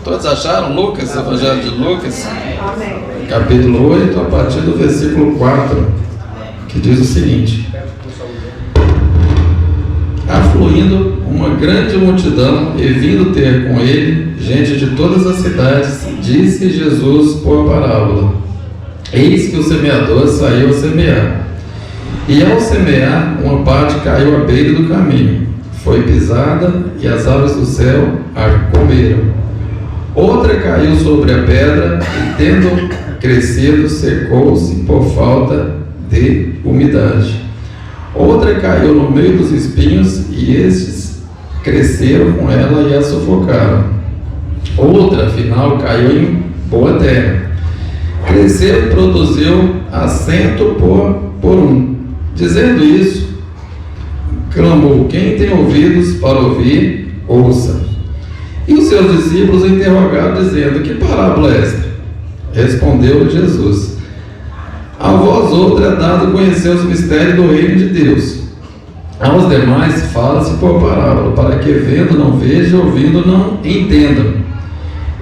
Todos acharam Lucas, Evangelho de Lucas? Amém. Capítulo 8, a partir do versículo 4, que diz o seguinte: afluindo uma grande multidão e vindo ter com ele gente de todas as cidades, disse Jesus por parábola: eis que o semeador saiu a semear. E ao semear, uma parte caiu à beira do caminho, foi pisada e as aves do céu a comeram. Outra caiu sobre a pedra e, tendo crescido, secou-se por falta de umidade. Outra caiu no meio dos espinhos e estes cresceram com ela e a sufocaram. Outra, afinal, caiu em boa terra. Cresceu e produziu a 100 por um. Dizendo isso, clamou: quem tem ouvidos para ouvir, ouça. E os seus discípulos interrogaram, dizendo: que parábola é esta? Respondeu Jesus: a vós outro é dado conhecer os mistérios do reino de Deus. Aos demais fala-se por parábola, para que vendo não vejam, ouvindo não entendam.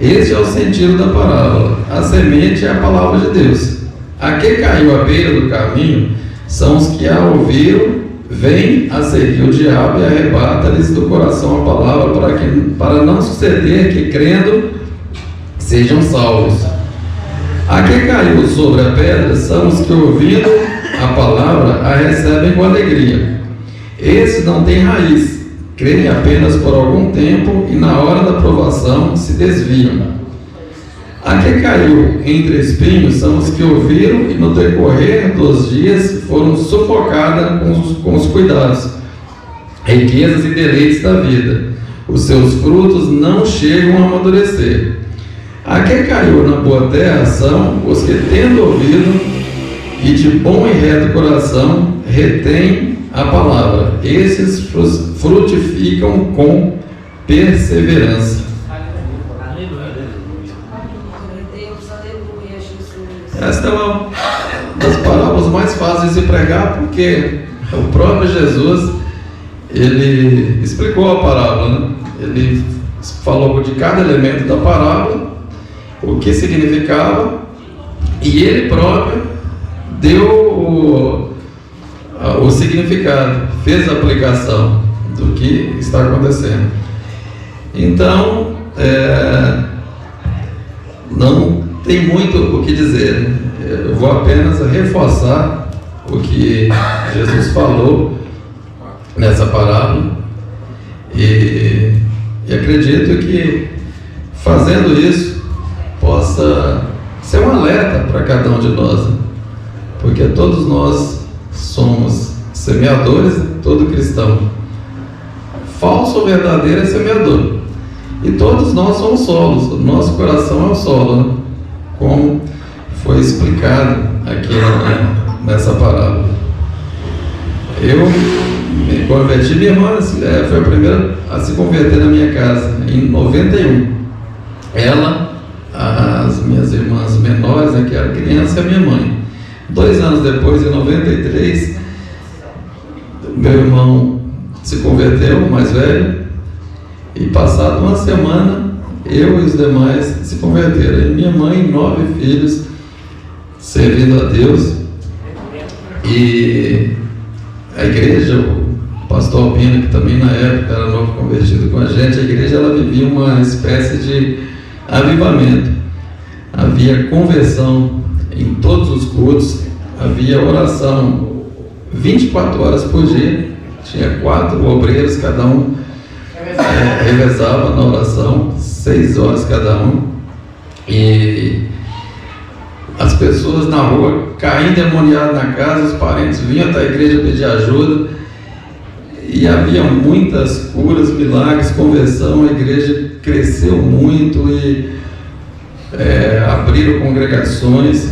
Este é o sentido da parábola. A semente é a palavra de Deus. A que caiu à beira do caminho são os que a ouviram, vêm a seguir o diabo e arrebata-lhes do coração a palavra, para não suceder que, crendo, sejam salvos. A que caiu sobre a pedra são os que, ouvindo a palavra, a recebem com alegria. Esses não têm raiz, creem apenas por algum tempo e, na hora da provação, se desviam. A que caiu entre espinhos são os que ouviram e, no decorrer dos dias, foram sufocadas com os cuidados, riquezas e deleites da vida. Os seus frutos não chegam a amadurecer. A que caiu na boa terra são os que, tendo ouvido e de bom e reto coração, retêm a palavra. Esses frutificam com perseverança. Esta é uma das parábolas mais fáceis de pregar, porque o próprio Jesus, ele explicou a parábola, né? Ele falou de cada elemento da parábola, o que significava, e ele próprio deu o significado, fez a aplicação do que está acontecendo. Então, não tem muito o que dizer, né? Eu vou apenas reforçar o que Jesus falou nessa parábola e acredito que, fazendo isso, possa ser um alerta para cada um de nós, né? Porque todos nós somos semeadores, todo cristão falso ou verdadeiro é semeador, e todos nós somos solos. O nosso coração é o solo, né? Como foi explicado aqui nessa parábola. Eu me converti, minha irmã foi a primeira a se converter na minha casa em 91. Ela, as minhas irmãs menores, né, que eram criança, e a minha mãe. 2 anos depois, em 93, meu irmão se converteu, o mais velho, e passado uma semana, eu e os demais se converteram. E minha mãe, 9 filhos, servindo a Deus. E a igreja, o pastor Albino, que também na época era novo convertido com a gente, a igreja ela vivia uma espécie de avivamento. Havia conversão em todos os cultos, havia oração 24 horas por dia, tinha 4 obreiros, cada um revezava na oração, 6 horas cada um, e as pessoas na rua caíam endemoniadas na casa, os parentes vinham até a igreja pedir ajuda, e havia muitas curas, milagres, conversão. A igreja cresceu muito e abriram congregações,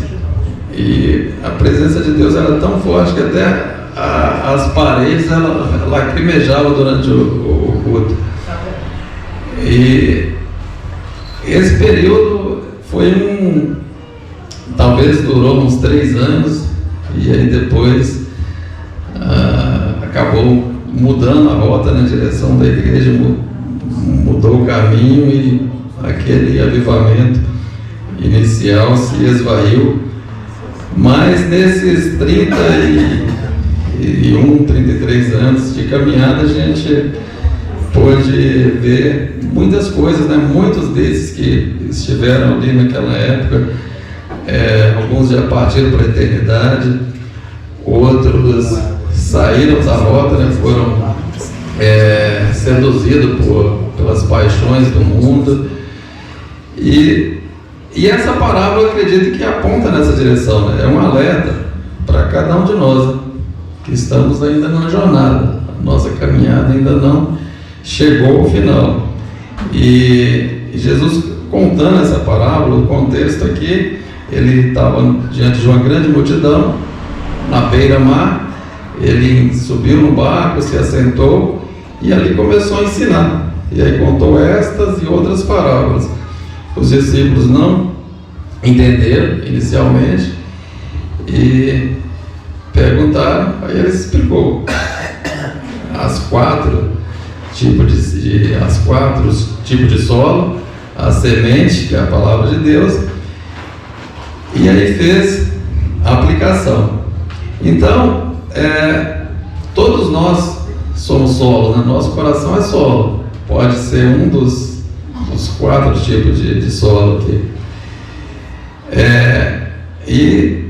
e a presença de Deus era tão forte que até as paredes lacrimejavam durante o culto. E esse período foi talvez durou uns 3 anos, e aí depois acabou mudando a rota na direção da igreja, mudou o caminho, e aquele avivamento inicial se esvaiu, mas nesses 33 anos de caminhada a gente pôde ver muitas coisas, né? Muitos desses que estiveram ali naquela época, alguns já partiram para a eternidade, outros saíram da rota, né? Foram seduzidos pelas paixões do mundo, e essa parábola eu acredito que aponta nessa direção, né? É um alerta para cada um de nós, que estamos ainda na jornada, a nossa caminhada ainda não chegou ao final. E Jesus contando essa parábola, o contexto aqui, ele estava diante de uma grande multidão, na beira-mar, ele subiu no barco, se assentou e ali começou a ensinar. E aí contou estas e outras parábolas. Os discípulos não entenderam inicialmente e perguntaram, aí ele explicou as quatro tipos de solo, a semente, que é a palavra de Deus, e aí fez a aplicação. Então, todos nós somos solo, né? Nosso coração é solo, pode ser um dos 4 tipos de solo aqui. E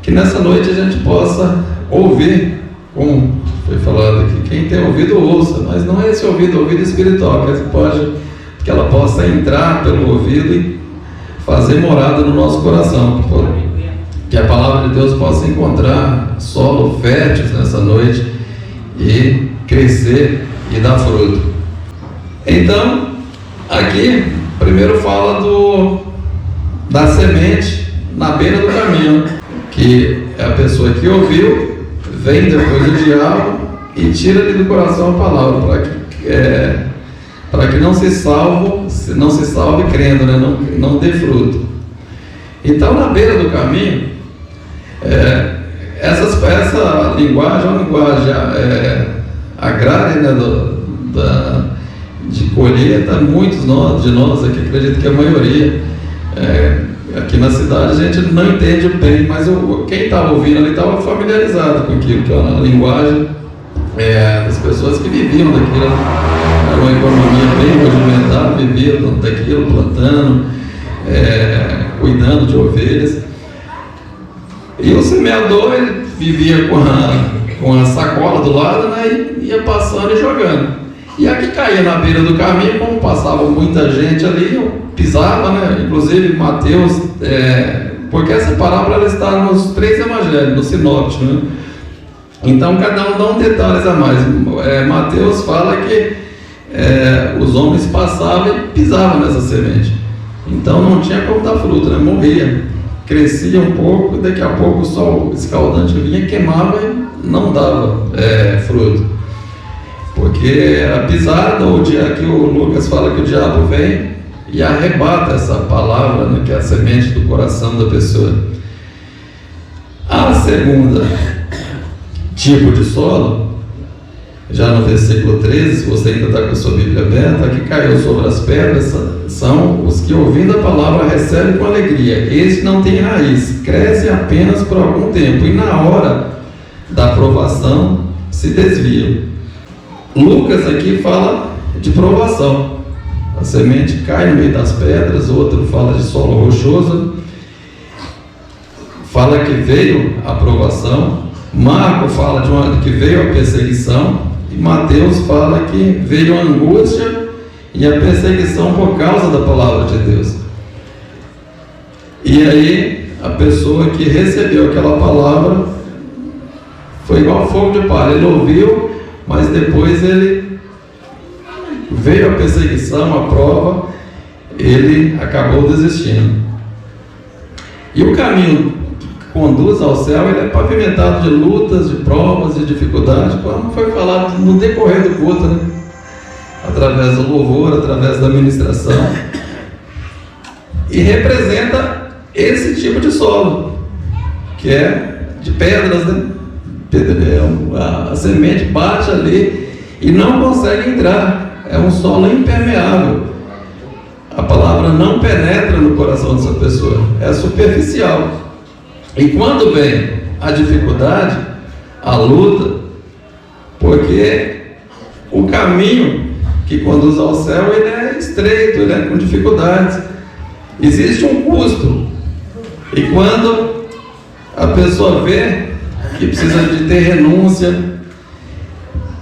que nessa noite a gente possa ouvir, como foi falado aqui, quem tem ouvido ouça, mas não é esse ouvido espiritual, que ela possa entrar pelo ouvido e fazer morada no nosso coração, que a palavra de Deus possa encontrar solo fértil nessa noite e crescer e dar fruto. Então, aqui primeiro fala da semente na beira do caminho, que é a pessoa que ouviu, vem depois do diabo e tira-lhe do coração a palavra, para que não se salve crendo, né? Não dê fruto. Então, na beira do caminho, essa linguagem é uma linguagem agrária, né? De colheita. Muitos de nós aqui, acredito que a maioria, aqui na cidade a gente não entende bem, mas quem estava ouvindo ali estava familiarizado com aquilo, que é uma linguagem das pessoas que viviam daquilo. Era uma economia bem movimentada, viviam daquilo, plantando, cuidando de ovelhas. E o semeador, ele vivia com a sacola do lado, né, e ia passando e jogando. E a que caía na beira do caminho, como passava muita gente ali, eu pisava, né? Inclusive Mateus, porque essa parábola ela está nos 3 evangelhos, no sinóptico, né? Então cada um dá um detalhes a mais. Mateus fala que os homens passavam e pisavam nessa semente, então não tinha como dar fruto, né? Morria, crescia um pouco, daqui a pouco o sol escaldante vinha, queimava e não dava fruto. Porque a pisada, o dia que o Lucas fala que o diabo vem e arrebata essa palavra, né, que é a semente do coração da pessoa. A segunda tipo de solo, já no versículo 13, se você ainda está com a sua Bíblia aberta, que caiu sobre as pedras, são os que, ouvindo a palavra, recebem com alegria. Esse não tem raiz, cresce apenas por algum tempo e na hora da provação se desviam. Lucas aqui fala de provação. A semente cai no meio das pedras, outro fala de solo rochoso, fala que veio a provação. Marco fala que veio a perseguição, e Mateus fala que veio a angústia e a perseguição por causa da palavra de Deus. E aí a pessoa que recebeu aquela palavra foi igual fogo de palha, ele ouviu, mas depois ele veio a perseguição, a prova, ele acabou desistindo. E o caminho que conduz ao céu, ele é pavimentado de lutas, de provas, de dificuldades, como foi falado no decorrer do culto, né? Através do louvor, através da ministração, e representa esse tipo de solo, que é de pedras, né? A semente bate ali e não consegue entrar, é um solo impermeável. A palavra não penetra no coração dessa pessoa, é superficial. E quando vem a dificuldade, a luta, porque o caminho que conduz ao céu, ele é estreito, ele é com dificuldades. Existe um custo. E quando a pessoa vê que precisa de ter renúncia,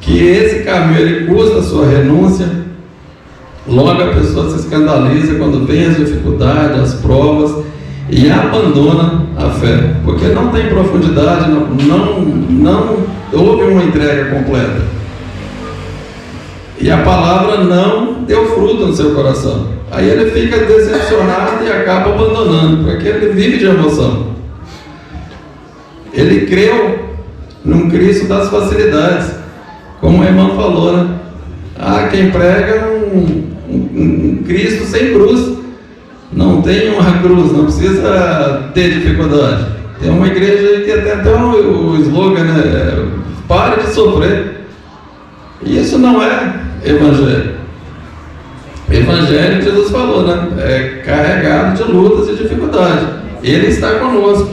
que esse caminho ele custa a sua renúncia, logo a pessoa se escandaliza quando vem as dificuldades, as provas, e abandona a fé, porque não tem profundidade, não houve uma entrega completa. E a palavra não deu fruto no seu coração. Aí ele fica decepcionado e acaba abandonando, porque ele vive de emoção. Ele creu num Cristo das facilidades, como a irmã falou, né? Quem prega um Cristo sem cruz, não tem uma cruz, não precisa ter dificuldade. Tem uma igreja que tem até o slogan, né? Pare de sofrer. E isso não é evangelho. Evangelho, Jesus falou, né? É carregado de lutas e dificuldades. Ele está conosco.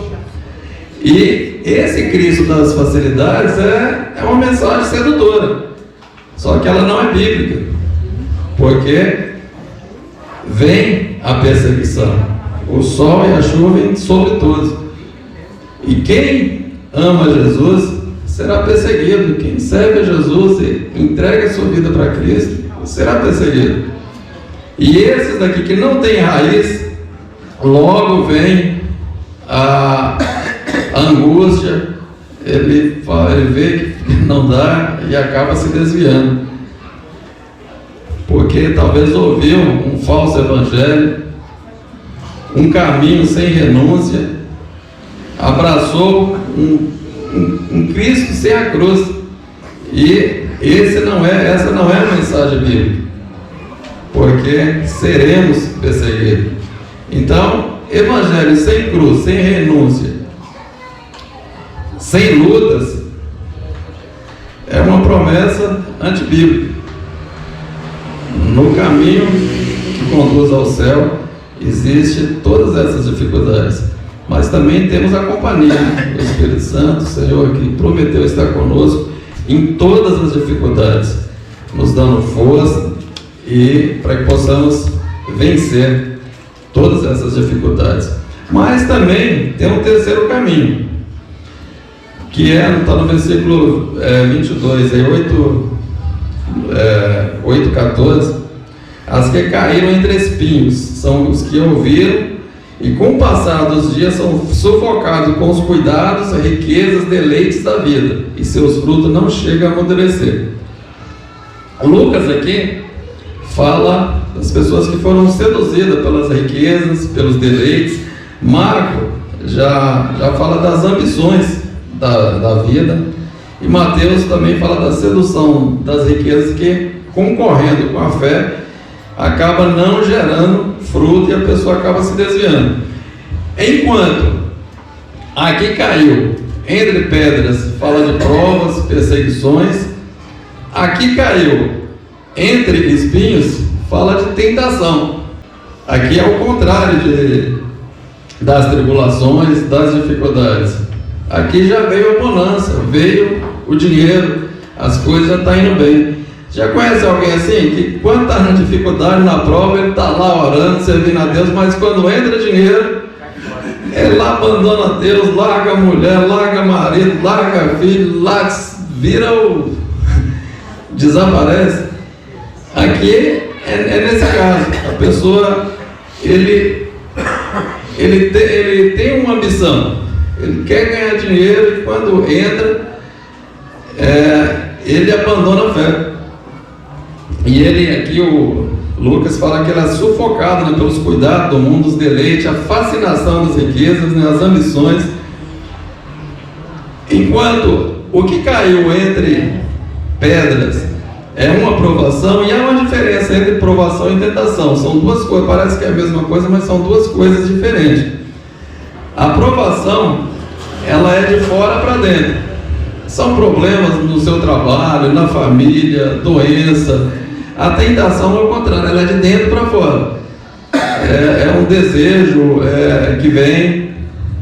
E esse Cristo das facilidades é uma mensagem sedutora. Só que ela não é bíblica. Porque vem a perseguição. O sol e a chuva vêm sobre todos. E quem ama Jesus será perseguido. Quem serve a Jesus e entrega a sua vida para Cristo será perseguido. E esses daqui que não têm raiz, logo vem a angústia, ele vê que não dá e acaba se desviando. Porque talvez ouviu um falso evangelho, um caminho sem renúncia, abraçou um Cristo sem a cruz. E essa não é a mensagem bíblica, porque seremos perseguidos. Então, evangelho sem cruz, sem renúncia, sem lutas, é uma promessa antibíblica. No caminho que conduz ao céu, existem todas essas dificuldades, mas também temos a companhia do Espírito Santo, o Senhor, que prometeu estar conosco em todas as dificuldades, nos dando força e para que possamos vencer todas essas dificuldades. Mas também tem um terceiro caminho, que está no versículo 22, 8:14. As que caíram entre espinhos são os que ouviram e com o passar dos dias são sufocados com os cuidados, riquezas, deleites da vida, e seus frutos não chegam a amadurecer. Lucas aqui fala das pessoas que foram seduzidas pelas riquezas, pelos deleites. Marco já fala das ambições da vida, e Mateus também fala da sedução das riquezas que, concorrendo com a fé, acaba não gerando fruto e a pessoa acaba se desviando. Enquanto aqui caiu entre pedras, fala de provas, perseguições. Aqui caiu entre espinhos, fala de tentação. Aqui é o contrário das tribulações, das dificuldades. Aqui já veio a bonança, veio o dinheiro, as coisas já estão indo bem. Já conhece alguém assim, que quando está na dificuldade, na prova, ele está lá orando, servindo a Deus, mas quando entra dinheiro, ele lá abandona Deus, larga a mulher, larga marido, larga filho, vira o... desaparece. Aqui é nesse caso, a pessoa, ele tem uma ambição, ele quer ganhar dinheiro e quando entra, ele abandona a fé. E ele aqui, o Lucas fala que ele é sufocado, né, pelos cuidados do mundo, os deleites, a fascinação das riquezas, né, as ambições. Enquanto o que caiu entre pedras é uma provação, e há uma diferença entre provação e tentação. São duas coisas, parece que é a mesma coisa, mas são duas coisas diferentes. A provação, ela é de fora para dentro. São problemas no seu trabalho, na família, doença. A tentação, ao contrário, ela é de dentro para fora. é um desejo que vem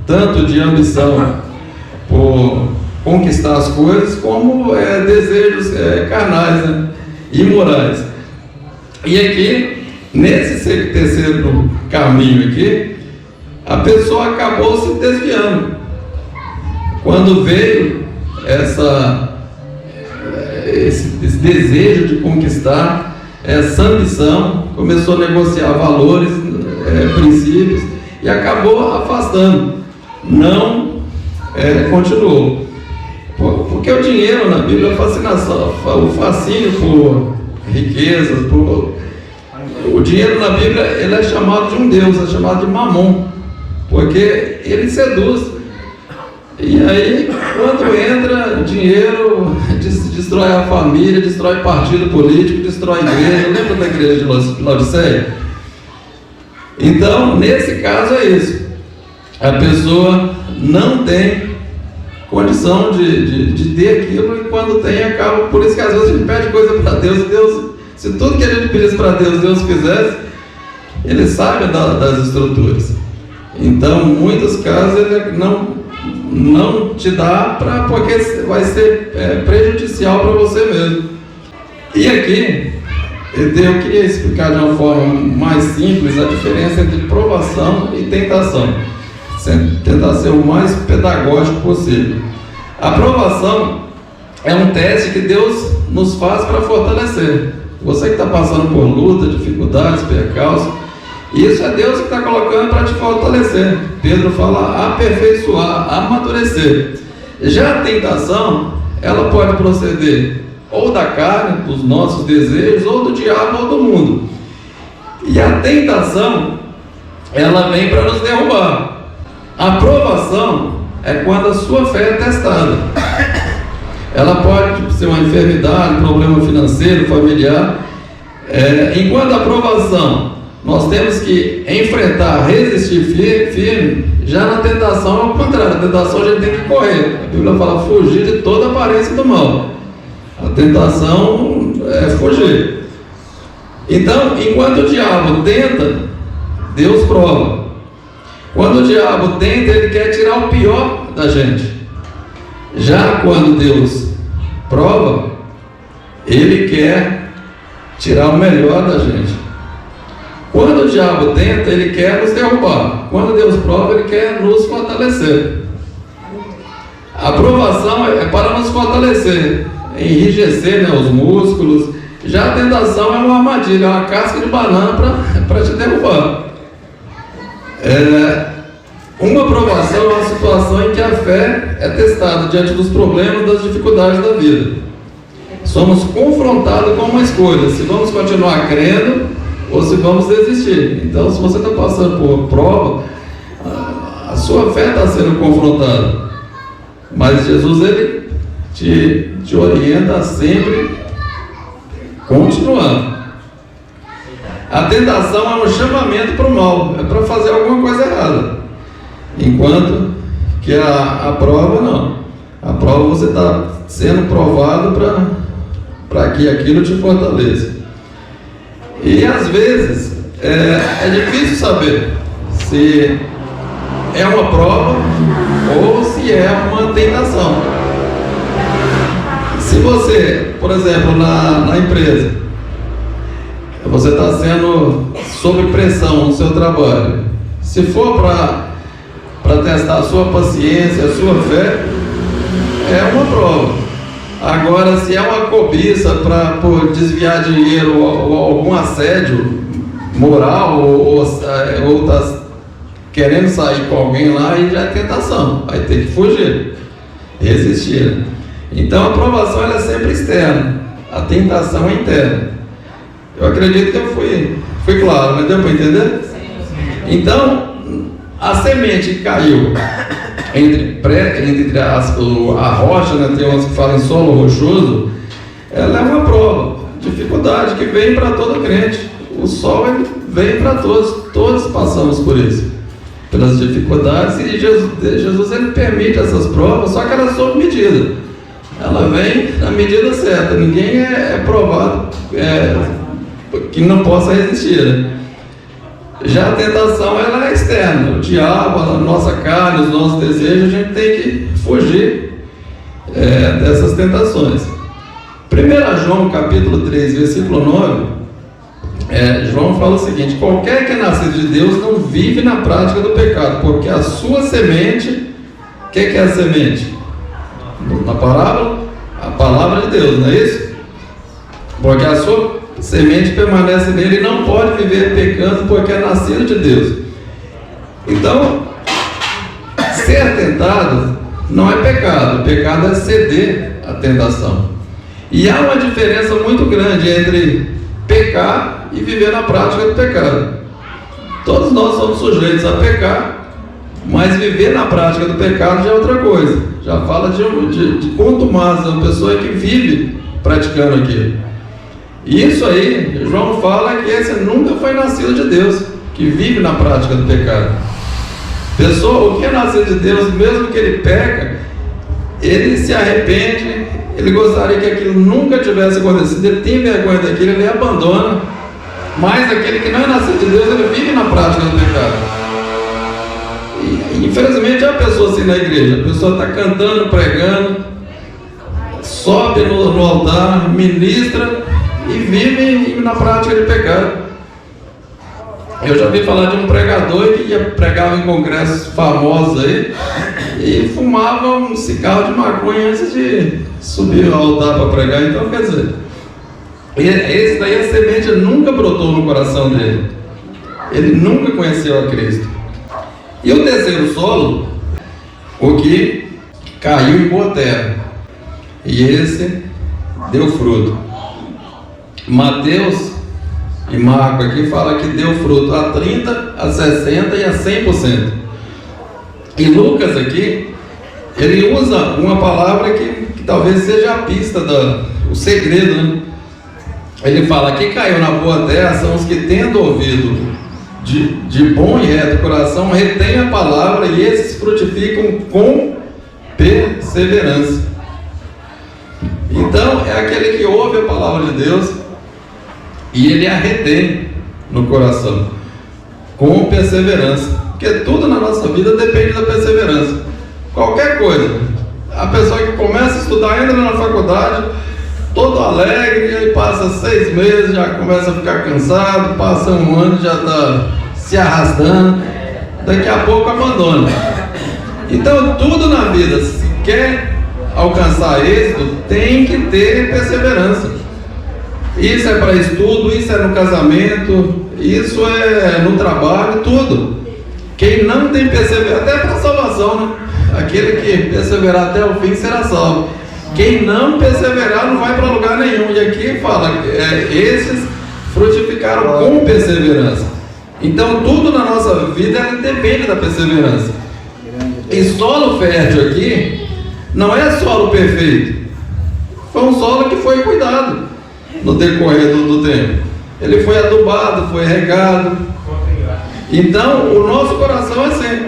tanto de ambição por conquistar as coisas, como desejos carnais, né? Imorais. E aqui, nesse terceiro caminho aqui, a pessoa acabou se desviando. Quando veio esse desejo de conquistar, essa ambição, começou a negociar valores, princípios, e acabou afastando, não continuou. Porque o dinheiro na Bíblia é fascinação, o fascínio por riquezas, o dinheiro na Bíblia ele é chamado de um Deus, é chamado de Mamon, porque ele seduz. E aí, quando entra dinheiro, destrói a família, destrói partido político, destrói a igreja. Lembra da igreja de Laodiceia? Então, nesse caso é isso. A pessoa não tem condição de ter aquilo, e quando tem, acaba. Por isso que às vezes a gente pede coisa para Deus, e Deus, se tudo que a gente pedisse para Deus, Deus fizesse, Ele sabe das estruturas. Então, em muitos casos, Ele não te dá, porque vai ser prejudicial para você mesmo. E aqui, eu queria explicar de uma forma mais simples a diferença entre provação e tentação, tentar ser o mais pedagógico possível. A provação é um teste que Deus nos faz para fortalecer. Você que está passando por luta, dificuldades, percalços, isso é Deus que está colocando para te fortalecer. Pedro fala aperfeiçoar, amadurecer. Já a tentação, ela pode proceder ou da carne, dos nossos desejos, ou do diabo ou do mundo. E a tentação, ela vem para nos derrubar. A provação é quando a sua fé é testada. Ela pode ser uma enfermidade, problema financeiro, familiar. Enquanto a provação nós temos que enfrentar, resistir firme, já na tentação é o contrário. A tentação a gente tem que correr. A Bíblia fala fugir de toda aparência do mal. A tentação é fugir. Então, enquanto o diabo tenta, Deus prova. Quando o diabo tenta, ele quer tirar o pior da gente. Já quando Deus prova, ele quer tirar o melhor da gente. Quando o diabo tenta, ele quer nos derrubar. Quando Deus prova, ele quer nos fortalecer. A provação é para nos fortalecer, enrijecer, né, os músculos. Já a tentação é uma armadilha, é uma casca de banana para te derrubar. Uma provação é uma situação em que a fé é testada diante dos problemas, das dificuldades da vida. Somos confrontados com uma escolha, se vamos continuar crendo ou se vamos desistir. Então, se você está passando por prova, a sua fé está sendo confrontada. Mas Jesus, ele te orienta a sempre continuar. A tentação é um chamamento para o mal, é para fazer alguma coisa errada. Enquanto que a prova não. A prova você está sendo provado para que aquilo te fortaleça. E às vezes é difícil saber se é uma prova ou se é uma tentação. Se você, por exemplo, na empresa, você está sendo sob pressão no seu trabalho, se for para testar a sua paciência, a sua fé, é uma prova. Agora, se é uma cobiça por desviar dinheiro ou algum assédio moral, ou está querendo sair com alguém lá, aí já é tentação, vai ter que fugir, resistir. Então a provação ela é sempre externa, a tentação é interna. Eu acredito que eu fui claro, mas deu para entender? Então, a semente que caiu entre a rocha, né, tem umas que falam em solo rochoso, ela é uma prova, dificuldade que vem para todo crente. O sol ele vem para todos passamos por isso, pelas dificuldades, e Jesus ele permite essas provas, só que ela é sob medida, ela vem na medida certa. Ninguém é provado que não possa resistir, né? Já a tentação, ela é externa. O diabo, a nossa carne, os nossos desejos, a gente tem que fugir dessas tentações. 1 João capítulo 3, versículo 9, João fala o seguinte: qualquer que é nascido de Deus não vive na prática do pecado, porque a sua semente, o que é a semente? Na parábola, a palavra de Deus, não é isso? Porque a sua semente permanece nele e não pode viver pecando, porque é nascido de Deus. Então, ser tentado não é pecado. O pecado é ceder à tentação. E há uma diferença muito grande entre pecar e viver na prática do pecado. Todos nós somos sujeitos a pecar, mas viver na prática do pecado já é outra coisa. Já fala de contumaz, uma pessoa que vive praticando aquilo. E isso aí, João fala que esse nunca foi nascido de Deus, que vive na prática do pecado. Pessoa, o que é nascido de Deus, mesmo que ele peca, ele se arrepende, ele gostaria que aquilo nunca tivesse acontecido, ele tem vergonha daquilo, ele abandona. Mas aquele que não é nascido de Deus, ele vive na prática do pecado. E infelizmente há pessoas assim na igreja, a pessoa está cantando, pregando, sobe no altar, ministra e vive na prática de pecado. Eu já vi falar de um pregador que pregava em congressos famosos aí e fumava um cigarro de maconha antes de subir ao altar para pregar. Então, quer dizer, esse daí, a semente nunca brotou no coração dele. Ele nunca conheceu a Cristo. E o terceiro solo, o que caiu em boa terra, e esse deu fruto. Mateus e Marcos aqui fala que deu fruto a 30, a 60 e a 100%. E Lucas aqui, ele usa uma palavra que talvez seja a pista, o segredo, né? Ele fala que caiu na boa terra são os que, tendo ouvido de bom e reto coração, retém a palavra, e esses frutificam com perseverança. Então é aquele que ouve a palavra de Deus e ele a retém no coração com perseverança, porque tudo na nossa vida depende da perseverança. Qualquer coisa, a pessoa que começa a estudar, entra na faculdade todo alegre, e aí passa 6 meses, já começa a ficar cansado, passa um ano, já está se arrastando, daqui a pouco abandona. Então tudo na vida, se quer alcançar êxito, tem que ter perseverança. Isso é para estudo, isso é no casamento, isso é no trabalho, tudo. Quem não tem perseverança, até para a salvação, né? Aquele que perseverar até o fim será salvo. Quem não perseverar não vai para lugar nenhum. E aqui fala, esses frutificaram com perseverança. Então tudo na nossa vida depende da perseverança. E solo fértil aqui não é solo perfeito. Foi um solo que foi cuidado no decorrer do tempo. Ele foi adubado, foi regado. Então o nosso coração é assim,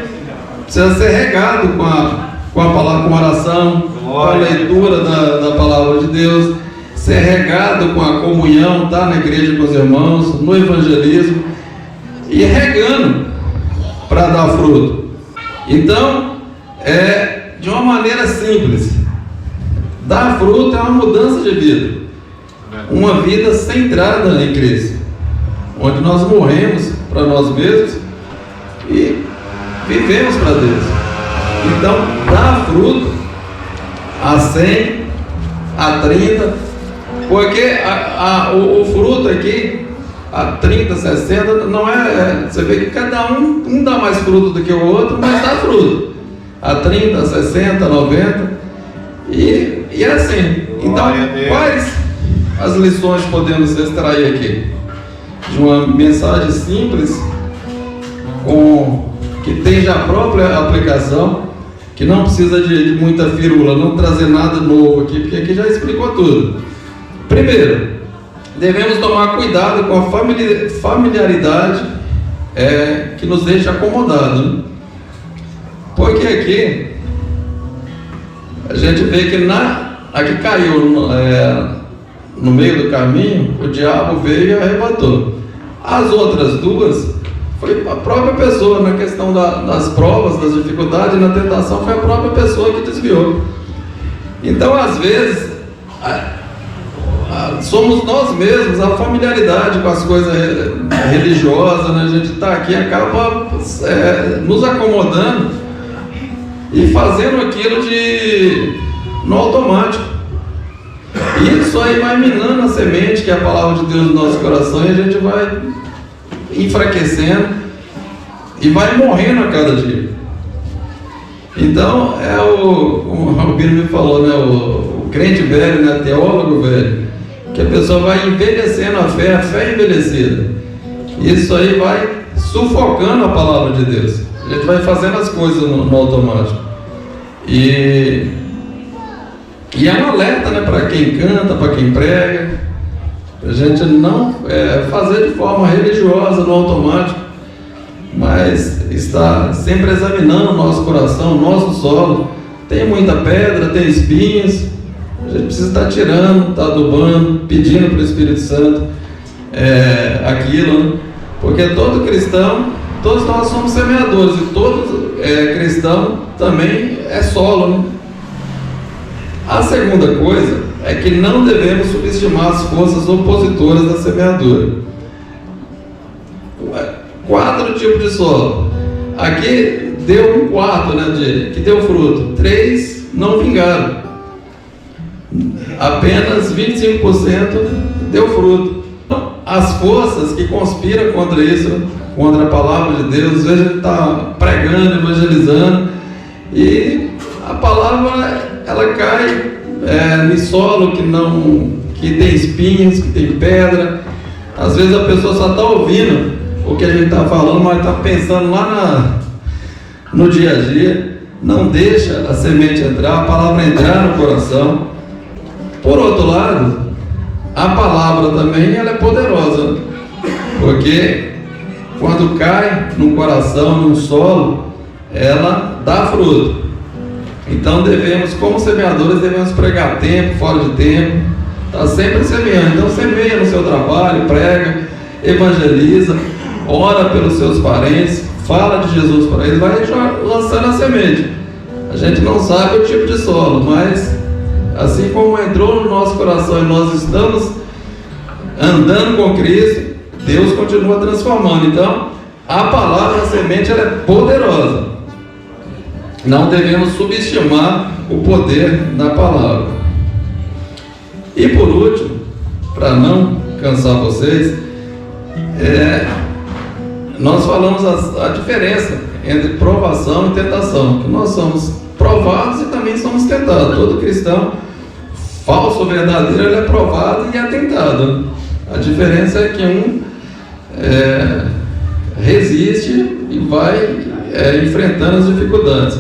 precisa ser regado com a palavra, com a oração, com a leitura da palavra de Deus, ser regado com a comunhão, estar na igreja com os irmãos, no evangelismo, e regando para dar fruto. Então, de uma maneira simples, dar fruto é uma mudança de vida, uma vida centrada em Cristo, onde nós morremos para nós mesmos e vivemos para Deus. Então, dar fruto a 100, a 30, porque o fruto aqui, a 30, 60, não você vê que cada um dá mais fruto do que o outro, mas dá fruto. A 30, 60, 90, e é assim. Então, quais as lições podemos extrair aqui? De uma mensagem simples, que tem já a própria aplicação, que não precisa de muita firula, não trazer nada novo aqui, porque aqui já explicou tudo. Primeiro, devemos tomar cuidado com a familiaridade que nos deixa acomodados, né? Porque aqui a gente vê que a que caiu no meio do caminho, o diabo veio e arrebatou. As outras duas Foi a própria pessoa, na questão das provas, das dificuldades, na tentação, foi a própria pessoa que desviou. Então, às vezes, somos nós mesmos, a familiaridade com as coisas religiosas, né? A gente está aqui, acaba nos acomodando e fazendo aquilo no automático. E isso aí vai minando a semente, que é a palavra de Deus no nosso coração, e a gente vai enfraquecendo e vai morrendo a cada dia. Então, como o Bino me falou, né, o crente velho, né, teólogo velho, que a pessoa vai envelhecendo a fé envelhecida. Isso aí vai sufocando a palavra de Deus. A gente vai fazendo as coisas no automático. E é um alerta, né, para quem canta, para quem prega, para a gente não fazer de forma religiosa, no automático, mas estar sempre examinando o nosso coração, o nosso solo. Tem muita pedra, tem espinhos, a gente precisa estar tirando, estar adubando, pedindo para o Espírito Santo aquilo, né? Porque todo cristão, todos nós somos semeadores, e todo cristão também é solo, né? A segunda coisa é que não devemos subestimar as forças opositoras da semeadura. 4 tipos de solo. Aqui deu 1/4, né, que deu fruto. 3 não vingaram. Apenas 25% deu fruto. As forças que conspiram contra isso, contra a palavra de Deus, às vezes a gente está pregando, evangelizando, e a palavra ela cai no solo que tem espinhos, que tem pedra. Às vezes a pessoa só está ouvindo o que a gente está falando, mas está pensando lá no dia a dia. Não deixa a semente entrar, a palavra entrar no coração. Por outro lado, a palavra também ela é poderosa, porque quando cai no coração, no solo, ela dá fruto. Então devemos, como semeadores, devemos pregar tempo, fora de tempo, está sempre semeando. Então semeia no seu trabalho, prega, evangeliza, ora pelos seus parentes, fala de Jesus para eles, vai lançando a semente. A gente não sabe o tipo de solo, mas assim como entrou no nosso coração e nós estamos andando com Cristo, Deus continua transformando. Então a palavra, a semente, ela é poderosa. Não devemos subestimar o poder da palavra. E por último, para não cansar vocês, nós falamos a diferença entre provação e tentação, que nós somos provados e também somos tentados. Todo cristão falso ou verdadeiro, ele é provado e é tentado. A diferença é que um resiste e vai enfrentando as dificuldades.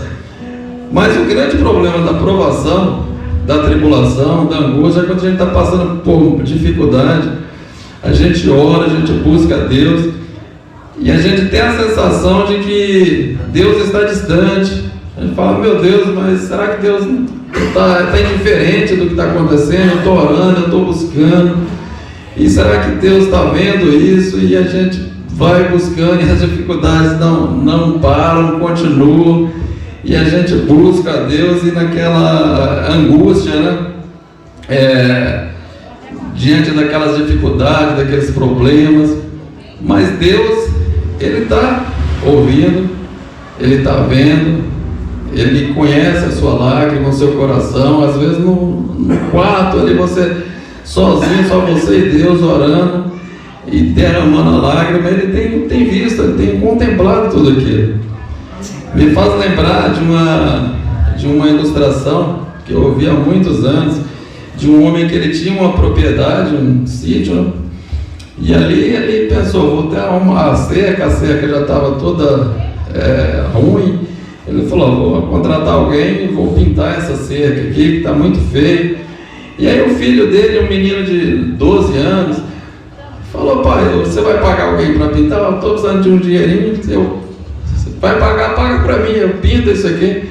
Mas o grande problema da provação, da tribulação, da angústia, é quando a gente está passando por dificuldade, a gente ora, a gente busca a Deus, e a gente tem a sensação de que Deus está distante. A gente fala, meu Deus, mas será que Deus está indiferente do que está acontecendo? Eu estou orando, eu estou buscando, e será que Deus está vendo isso? E a gente vai buscando, e as dificuldades não param, continuam, e a gente busca a Deus, e naquela angústia, né? Diante daquelas dificuldades, daqueles problemas, mas Deus, Ele está ouvindo, Ele está vendo, Ele conhece a sua lágrima, o seu coração. Às vezes no quarto ali, você sozinho, só você e Deus orando e derramando a lágrima, Ele tem visto, Ele tem contemplado tudo aquilo. Me faz lembrar de uma ilustração que eu ouvi há muitos anos, de um homem que ele tinha uma propriedade, um sítio, né? E ali ele pensou, vou ter a cerca já estava toda ruim. Ele falou, vou contratar alguém e vou pintar essa cerca aqui, que está muito feio. E aí o filho dele, um menino de 12 anos, falou, pai, você vai pagar alguém para pintar? Eu estou precisando de um dinheirinho, você vai pagar, paga para mim, eu pinto isso aqui.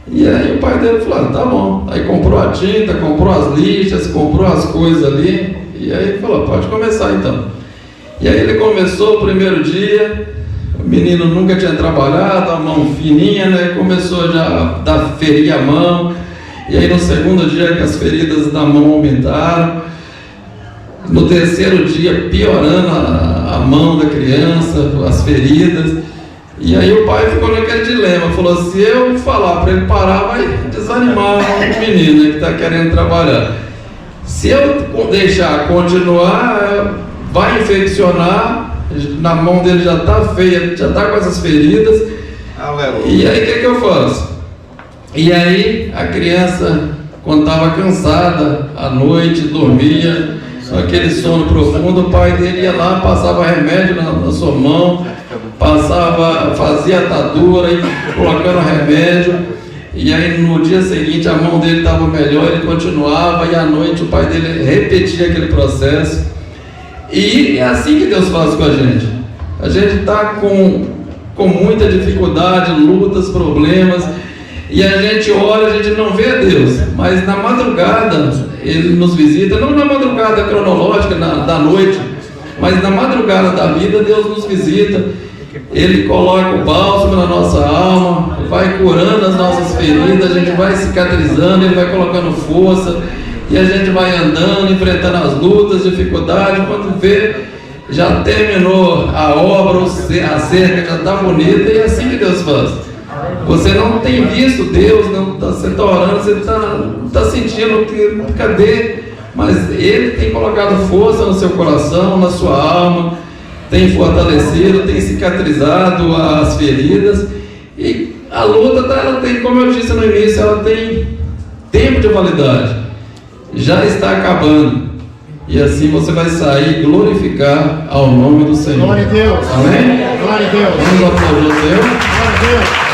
E aí o pai dele falou, tá bom. Aí comprou a tinta, comprou as lixas, comprou as coisas ali, e aí falou, pode começar então. E aí ele começou o primeiro dia, O menino nunca tinha trabalhado, a mão fininha, né? Começou já a ferir a mão. E aí no segundo dia que as feridas da mão aumentaram, no terceiro dia piorando a mão da criança, as feridas. E aí o pai ficou naquele dilema, falou: se eu falar para ele parar, vai desanimar o menino, né, que está querendo trabalhar. Se eu deixar continuar, vai infeccionar, na mão dele já está feia, já está com essas feridas. E aí o que eu faço? E aí a criança, quando estava cansada, à noite, dormia, aquele sono profundo, o pai dele ia lá, passava remédio na sua mão, fazia atadura e colocando remédio. E aí no dia seguinte a mão dele estava melhor, ele continuava, e à noite o pai dele repetia aquele processo. E é assim que Deus faz com a gente. A gente está com muita dificuldade, lutas, problemas, e a gente ora, a gente não vê a Deus, mas na madrugada Ele nos visita, não na madrugada cronológica da noite, mas na madrugada da vida Deus nos visita. Ele coloca o bálsamo na nossa alma, vai curando as nossas feridas, a gente vai cicatrizando, Ele vai colocando força, e a gente vai andando, enfrentando as lutas, dificuldades. Quando vê, já terminou a obra, a cerca já está bonita, e é assim que Deus faz. Você não tem visto Deus, você está orando, você não está sentindo que cadê? Mas Ele tem colocado força no seu coração, na sua alma, tem fortalecido, tem cicatrizado as feridas, e a luta, ela tem, como eu disse no início, ela tem tempo de validade, já está acabando, e assim você vai sair e glorificar ao nome do Senhor. Glória a Deus. Amém? Glória a Deus. Vamos aplaudir o Senhor. Glória a Deus.